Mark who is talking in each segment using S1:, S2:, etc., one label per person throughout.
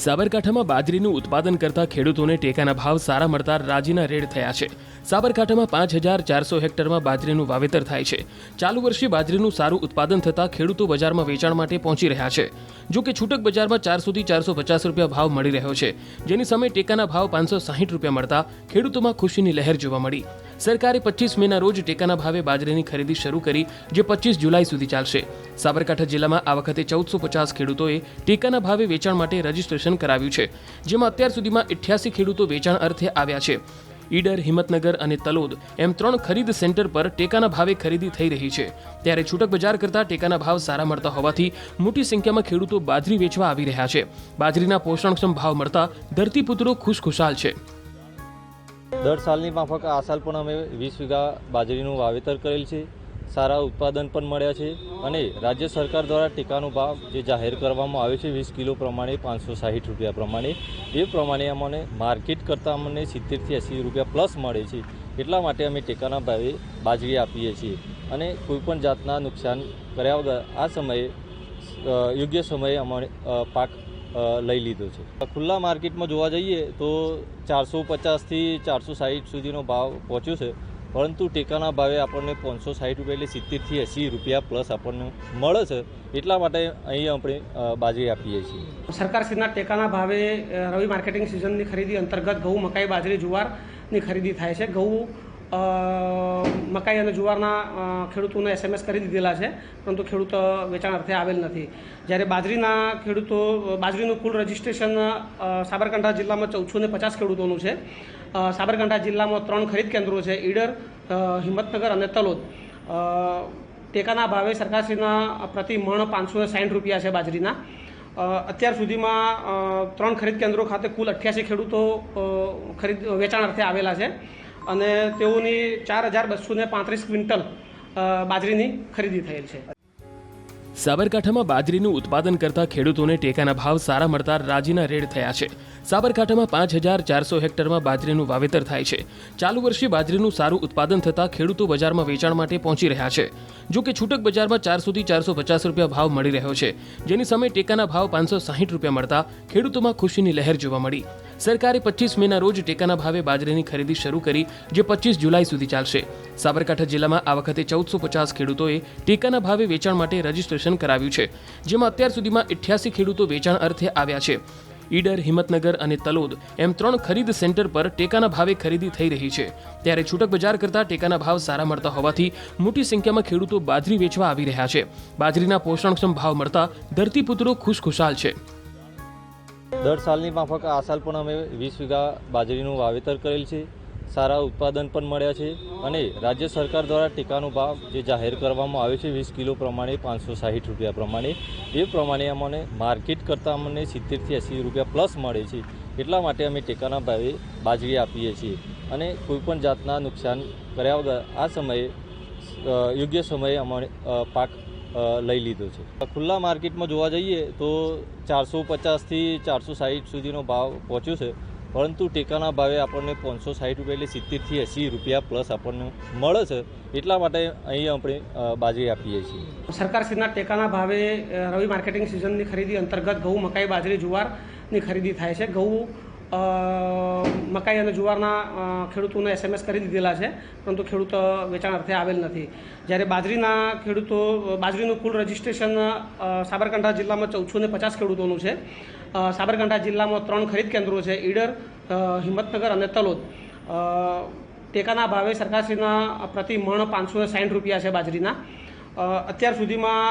S1: સાબરકાંઠામાં બાજરીનું ઉત્પાદન કરતા ખેડૂતોને ટેકાના ભાવ સારા મળતા રાજીના રેડ થયા છે। સાબરકાંઠામાં 5400 હેક્ટરમાં બાજરીનું વાવેતર થાય છે। ચાલુ વર્ષે બાજરીનું સારું ઉત્પાદન થતા ખેડૂતો બજારમાં વેચાણ માટે પહોંચી રહ્યા છે। જો કે છૂટક બજારમાં 400 થી 450 રૂપિયા ભાવ મળી રહ્યો છે, જેની સામે ટેકાના ભાવ 560 રૂપિયા મળતા ખેડૂતોમાં ખુશીની લહેર જોવા મળી। સરકારે 25 મેના રોજ ટેકાના ભાવે બાજરીની ખરીદી શરૂ કરી, જે 25 જુલાઈ સુધી ચાલશે। સાબરકાંઠા જિલ્લામાં આ વખતે 1450 ખેડૂતોએ ટેકાના ભાવે વેચાણ માટે રજીસ્ટ્રેશન કરાવ્યું છે, જેમાં અત્યાર સુધીમાં 88 ખેડૂતો વેચાણ અર્થે આવ્યા છે। ઈડર, હિંમતનગર અને તલોદ એમ 3 ખરીદ સેન્ટર પર ટેકાના ભાવે ખરીદી થઈ રહી છે। ત્યારે છૂટક બજાર કરતાં ટેકાના ભાવ સારા મળતા હોવાથી મોટી સંખ્યામાં ખેડૂતો બાજરી વેચવા આવી રહ્યા છે। બાજરીના પોષણક્ષમ ભાવ મળતા ધરતીપુત્રો ખુશખુશાલ છે।
S2: દર સાલની માફક આ સાલ પણ અમે 20 વીઘા બાજરીનું વાવેતર કરેલ છે। સારા ઉત્પાદન પણ મળ્યા છે અને રાજ્ય સરકાર દ્વારા ટેકાનો ભાવ જે જાહેર કરવામાં આવ્યો છે 20 કિલો પ્રમાણે 560 રૂપિયા પ્રમાણે, એ પ્રમાણે અમને માર્કેટ કરતાં અમને 70 થી 80 રૂપિયા પ્લસ મળે છે। એટલા માટે અમે ટેકાના ભાવે બાજરી આપીએ છીએ અને કોઈપણ જાતના નુકસાન કર્યા વગર આ સમયે યોગ્ય સમયે અમારે પાક લઈ લીધો છે। ખુલ્લા માર્કેટમાં જોવા જઈએ તો 450 થી 460 સુધીનો ભાવ પહોંચ્યો છે, પરંતુ ટેકાના ભાવે આપણને 560 રૂપિયા એટલે 70 થી 80 રૂપિયા પ્લસ આપણને મળે છે। એટલા માટે અહીં આપણે બાજરી આપીએ છીએ।
S3: સરકારશ્રીના ટેકાના ભાવે રવિ માર્કેટિંગ સિઝનની ખરીદી અંતર્ગત ઘઉં, મકાઈ, બાજરી, જુવારની ખરીદી થાય છે। ઘઉં, મકાઈ અને જુવારના ખેડૂતોને SMS કરી દીધેલા છે, પરંતુ ખેડૂતો વેચાણ અર્થે આવેલ નથી। જ્યારે બાજરીનું કુલ રજિસ્ટ્રેશન સાબરકાંઠા જિલ્લામાં 1450 ખેડૂતોનું છે। સાબરકાંઠા જિલ્લામાં 3 ખરીદ કેન્દ્રો છે, ઈડર, હિંમતનગર અને તલોદ। ટેકાના ભાવે સરકારશ્રીના પ્રતિ મણ 560 રૂપિયા છે બાજરીના। અત્યાર સુધીમાં 3 ખરીદ કેન્દ્રો ખાતે કુલ 88 ખેડૂતો વેચાણ અર્થે આવેલા છે અને તેઓની 4235 ક્વિન્ટલ બાજરીની ખરીદી થયેલ છે।
S1: સાબરકાંઠામાં બાજરીનું ઉત્પાદન કરતા ખેડૂતોને ટેકાના ભાવ સારા મળતા રાજીના રેડ થયા છે। સાબરકાંઠામાં 5400 હેક્ટરમાં બાજરીનું વાવેતર થાય છે। ચાલુ વર્ષે બાજરીનું સારું ઉત્પાદન થતા ખેડૂતો બજારમાં વેચાણ માટે પહોંચી રહ્યા છે। જો કે છૂટક બજારમાં 400 થી 450 રૂપિયા ભાવ મળી રહ્યો છે, જેની સામે ટેકાના ભાવ 560 રૂપિયા મળતા ખેડૂતોમાં ખુશીની લહેર જોવા મળી। સરકારે 25 મેના રોજ ટેકાના ભાવે બાજરીની ખરીદી શરૂ કરી, જે 25 જુલાઈ સુધી ચાલશે। સાબરકાંઠા જિલ્લામાં આ વખતે 1450 ખેડૂતોએ ટેકાના ભાવે વેચાણ માટે રજીસ્ટ્રેશન કરાવ્યું છે, જેમાં અત્યાર સુધીમાં 88 ખેડૂતો વેચાણ અર્થે આવ્યા છે। ઈડર, હિંમતનગર અને તલોદ એમ 3 ખરીદ સેન્ટર પર ટેકાના ભાવે ખરીદી થઈ રહી છે। ત્યારે છૂટક બજાર કરતાં ટેકાના ભાવ સારા મળતા હોવાથી મોટી સંખ્યામાં ખેડૂતો બાજરી વેચવા આવી રહ્યા છે। બાજરીના પોષણક્ષમ ભાવ મળતા ધરતીપુત્રો ખુશખુશાલ છે।
S2: દર સાલની માફક આ સાલ પણ અમે 20 વીઘા બાજરીનું વાવેતર કરેલ છે। સારા ઉત્પાદન પણ મળ્યા છે અને રાજ્ય સરકાર દ્વારા ટેકાનો ભાવ જે જાહેર કરવામાં આવ્યો છે 20 કિલો પ્રમાણે 560 રૂપિયા પ્રમાણે, એ પ્રમાણે અમને માર્કેટ કરતાં અમને 70 થી 80 રૂપિયા પ્લસ મળે છે। એટલા માટે અમે ટેકાના ભાવે બાજરી આપીએ છીએ અને કોઈપણ જાતના નુકસાન કર્યા વગર આ સમયે યોગ્ય સમયે અમારે પાક લઈ લીધો છે। ખુલ્લા માર્કેટમાં જોવા જઈએ તો 450 થી 460 સુધીનો ભાવ પહોંચ્યો છે, પરંતુ ટેકાના ભાવે આપણને 560 રૂપિયા એટલે 70 થી 80 રૂપિયા પ્લસ આપણને મળે છે। એટલા માટે અહીં આપણે બાજરી આપીએ છીએ।
S3: સરકારશ્રીના ટેકાના ભાવે રવિ માર્કેટિંગ સિઝનની ખરીદી અંતર્ગત ઘઉં, મકાઈ, બાજરી, જુવારની ખરીદી થાય છે। ઘઉં, મકાઈ અને જુવારના ખેડૂતોને SMS કરી દીધેલા છે, પરંતુ ખેડૂતો વેચાણ અર્થે આવેલ નથી। જ્યારે બાજરીનું કુલ રજિસ્ટ્રેશન સાબરકાંઠા જિલ્લામાં 1450 ખેડૂતોનું છે। સાબરકાંઠા જિલ્લામાં 3 ખરીદ કેન્દ્રો છે, ઈડર, હિંમતનગર અને તલોદ। ટેકાના ભાવે સરકારશ્રીના પ્રતિ મણ 560 રૂપિયા છે બાજરીના। અત્યાર સુધીમાં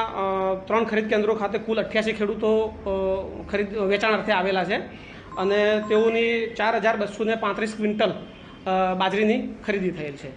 S3: 3 ખરીદ કેન્દ્રો ખાતે કુલ 88 ખેડૂતો વેચાણ અર્થે આવેલા છે અને તેઓની 4235 ક્વિન્ટલ બાજરીની ખરીદી થયેલ છે।